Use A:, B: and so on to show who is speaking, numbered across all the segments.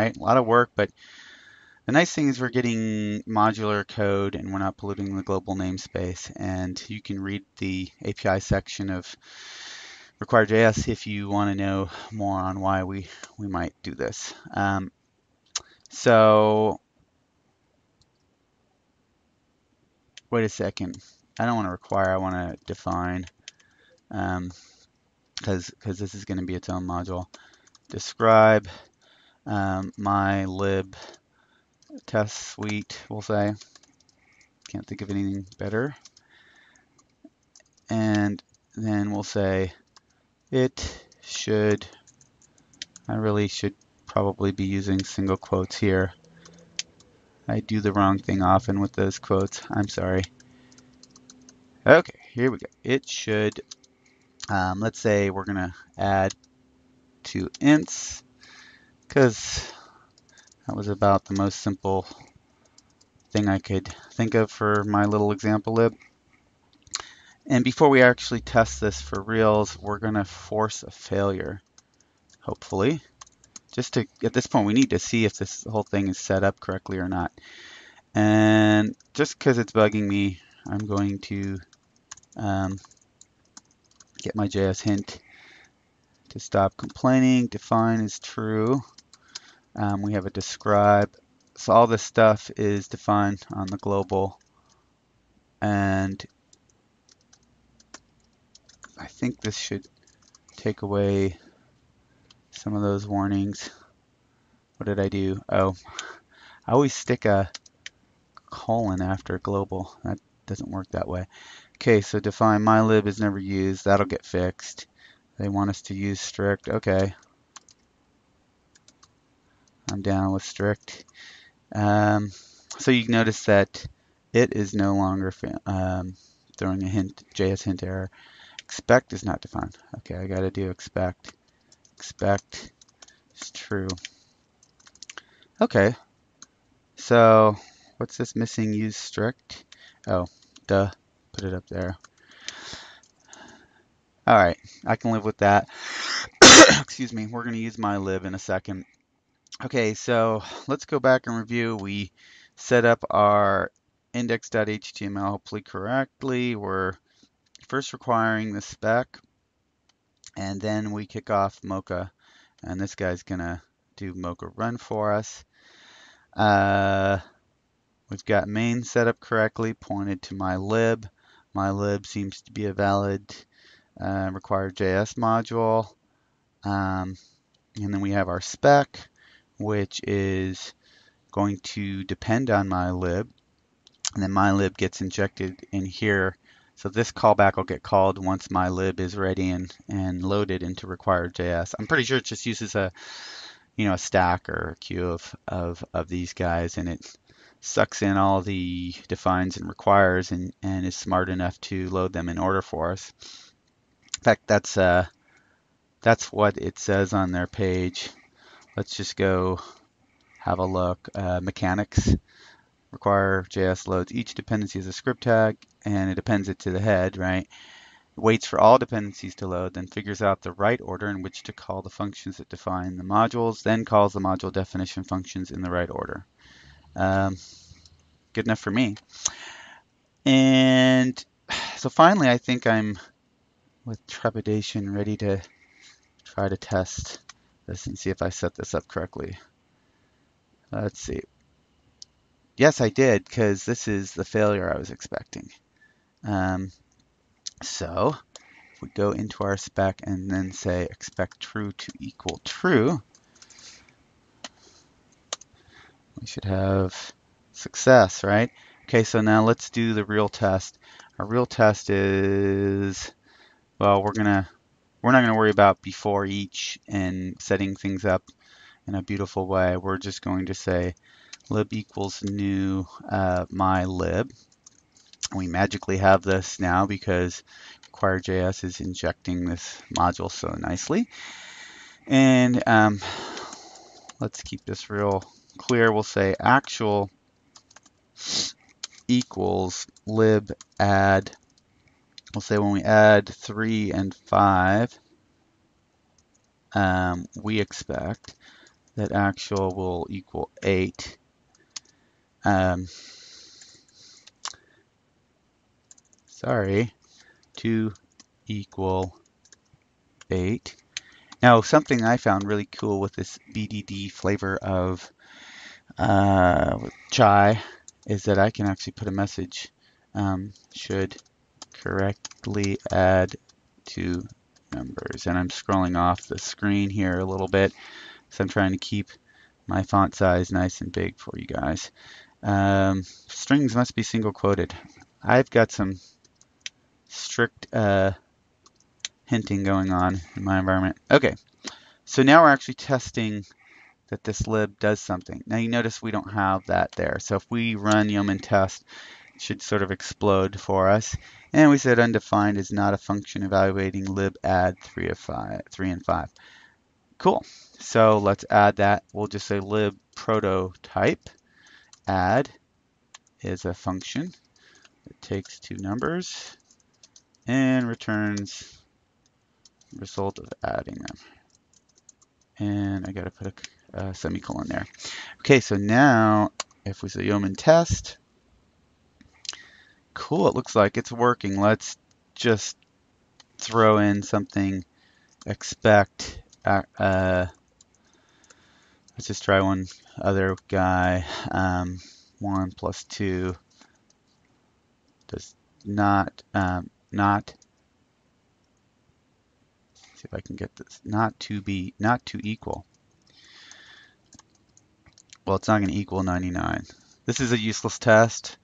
A: right? A lot of work, but the nice thing is we're getting modular code and we're not polluting the global namespace. And you can read the API section of require.js if you want to know more on why we might do this. So wait a second. I don't want to require, I want to define, because this is going to be its own module. Describe my lib test suite, we'll say. Can't think of anything better. And then we'll say it should, I really should probably be using single quotes here. I do the wrong thing often with those quotes. I'm sorry. Okay, here we go. It should, let's say we're going to add two ints, because that was about the most simple thing I could think of for my little example lib. And before we actually test this for reals, we're going to force a failure, hopefully. Just to, at this point, we need to see if this whole thing is set up correctly or not. And just because it's bugging me, I'm going to get my JS hint to stop complaining. Define is true. We have a describe. So all this stuff is defined on the global. And I think this should take away some of those warnings. What did I do? Oh, I always stick a colon after global. That doesn't work that way. Okay, so define mylib is never used. That'll get fixed. They want us to use strict. Okay. I'm down with strict. So you notice that it is no longer throwing a hint, JS hint error. Expect is not defined. Okay, I got to do expect. Expect is true. Okay. So what's this missing? Use strict. Oh, duh. Put it up there. All right, I can live with that. Excuse me. We're going to use mylib in a second. Okay, so let's go back and review. We set up our index.html hopefully correctly. We're first requiring the spec, and then we kick off Mocha, and this guy's gonna do Mocha run for us. We've got main set up correctly, pointed to my lib. My lib seems to be a valid require.js module. And then we have our spec, which is going to depend on my lib, and then my lib gets injected in here. So this callback will get called once my lib is ready and loaded into require.js. I'm pretty sure it just uses a a stack or a queue of these guys, and it sucks in all the defines and requires and is smart enough to load them in order for us. In fact, that's what it says on their page. Let's just go have a look. Mechanics. Require.js loads each dependency as a script tag, and it appends it to the head, right? It waits for all dependencies to load, then figures out the right order in which to call the functions that define the modules, then calls the module definition functions in the right order. Good enough for me. And so finally, I think I'm, with trepidation, ready to try to test this and see if I set this up correctly. Let's see. Yes, I did, because this is the failure I was expecting. So if we go into our spec and then say expect true to equal true, we should have success, right? Okay, so now let's do the real test. Our real test is, well, we're not gonna worry about before each and setting things up in a beautiful way. We're just going to say lib equals new my lib. We magically have this now because require.js is injecting this module so nicely. And let's keep this real clear. We'll say actual equals lib add. We'll say when we add 3 and 5, we expect. that actual will equal 8. Sorry, to equal 8. Now, something I found really cool with this BDD flavor of chai is that I can actually put a message, should correctly add two numbers. And I'm scrolling off the screen here a little bit, so I'm trying to keep my font size nice and big for you guys. Strings must be single quoted. I've got some strict hinting going on in my environment. Okay, so now we're actually testing that this lib does something. Now you notice we don't have that there. So if we run yeoman test, it should sort of explode for us. And we said undefined is not a function evaluating lib add 3 and 5. Cool. So let's add that. We'll just say lib prototype add is a function that takes two numbers and returns the result of adding them. And I got to put a semicolon there. Okay, so now if we say yeoman test, cool, it looks like it's working. Let's just throw in something expect. Let's just try one other guy. 1 plus 2 does not, see if I can get this, not to equal. Well, it's not going to equal 99. This is a useless test,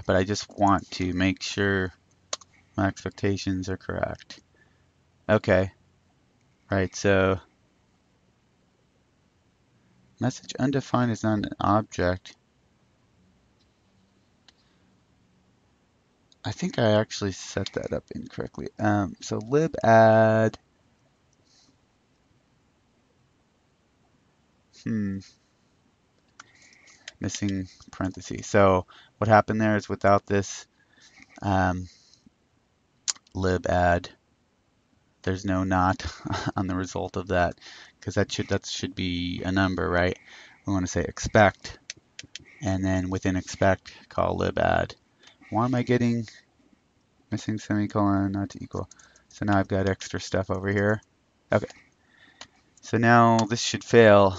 A: but I just want to make sure my expectations are correct. Okay, right, so message undefined is not an object. I think I actually set that up incorrectly. So lib add, missing parentheses. So what happened there is without this lib add, there's no not on the result of that, because that should be a number, right? We want to say expect, and then within expect call lib add. Why am I getting missing semicolon not to equal? So now I've got extra stuff over here. Okay. So now this should fail.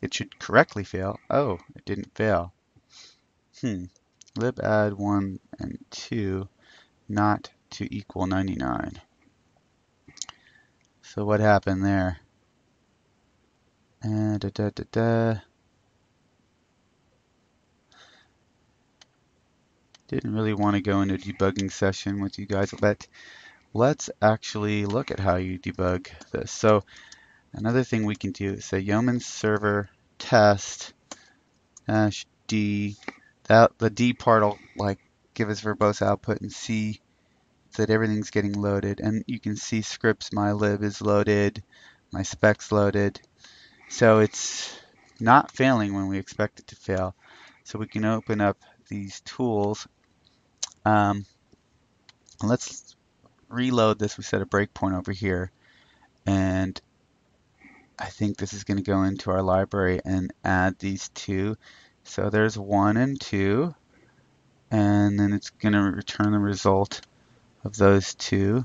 A: It should correctly fail. Oh, it didn't fail. Lib add 1 and 2 not to equal 99. So what happened there? Didn't really want to go into a debugging session with you guys, but let's actually look at how you debug this. So another thing we can do is say yeoman server test -d. The D part will like give us verbose output and see that everything's getting loaded. And you can see scripts mylib is loaded, my specs loaded. So it's not failing when we expect it to fail. So we can open up these tools. Let's reload this. We set a breakpoint over here, and I think this is going to go into our library and add these two. So there's 1 and 2, and then it's going to return the result of those two.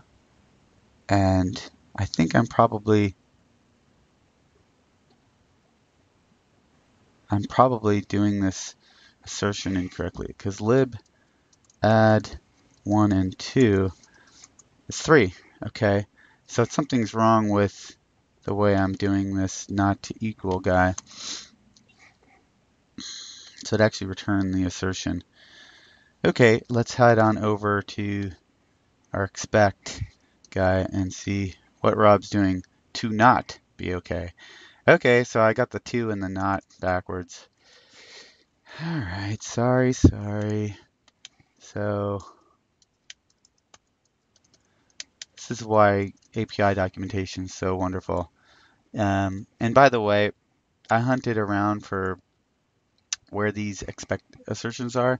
A: And I think I'm probably doing this assertion incorrectly, because lib add 1 and 2 is 3. Okay, so something's wrong with the way I'm doing this not to equal guy. So it actually returned the assertion. Okay, let's head on over to our expect guy and see what Rob's doing to not be okay. Okay, so I got the 2 and the not backwards. All right, sorry. So this is why API documentation is so wonderful. And by the way, I hunted around for where these expect assertions are,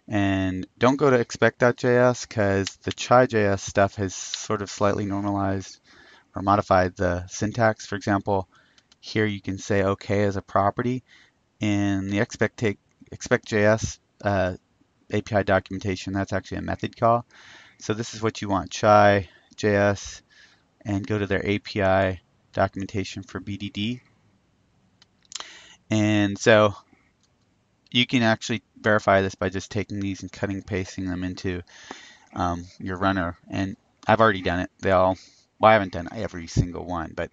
A: and don't go to expect.js because the chai.js stuff has sort of slightly normalized or modified the syntax. For example, Here you can say OK as a property. In the expect.js API documentation, that's actually a method call. So this is what you want, chai.js, and go to their API documentation for BDD. And so you can actually verify this by just taking these and cutting, pasting them into your runner. And I've already done it. Well, I haven't done every single one, but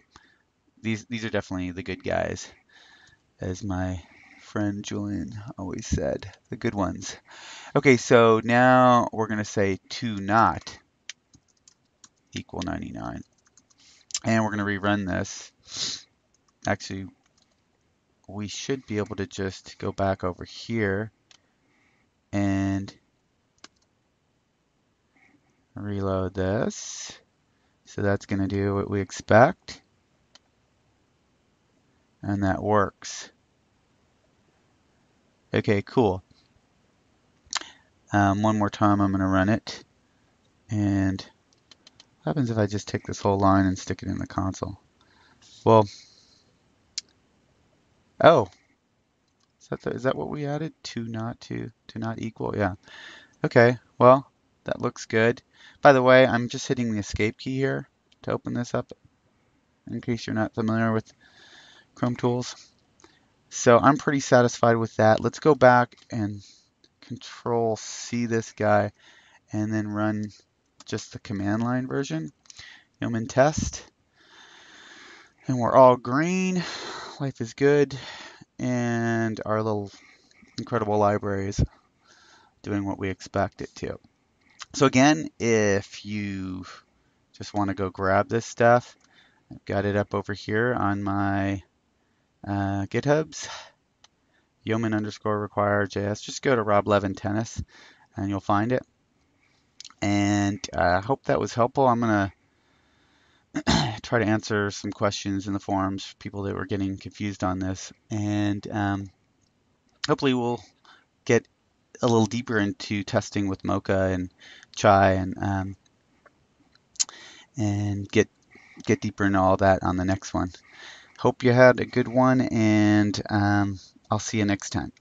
A: these are definitely the good guys, as my friend Julian always said, the good ones. Okay, so now we're going to say to not equal 99. And we're going to rerun this. Actually, we should be able to just go back over here and reload this. So that's going to do what we expect. And that works. Okay, cool. One more time, I'm going to run it. And what happens if I just take this whole line and stick it in the console? Well, oh, is that what we added? To not equal? Yeah. Okay, well, that looks good. By the way, I'm just hitting the escape key here to open this up, in case you're not familiar with Chrome tools. So I'm pretty satisfied with that. Let's go back and Control C this guy and then run just the command line version. Yeoman test. And we're all green. Life is good. And our little incredible library is doing what we expect it to. So again, if you just want to go grab this stuff, I've got it up over here on my GitHubs, yeoman underscore require.js. Just go to Rob Levin Tennis and you'll find it. And I hope that was helpful. I'm going to try to answer some questions in the forums for people that were getting confused on this. And hopefully we'll get a little deeper into testing with Mocha and Chai and get deeper into all that on the next one. Hope you had a good one, and I'll see you next time.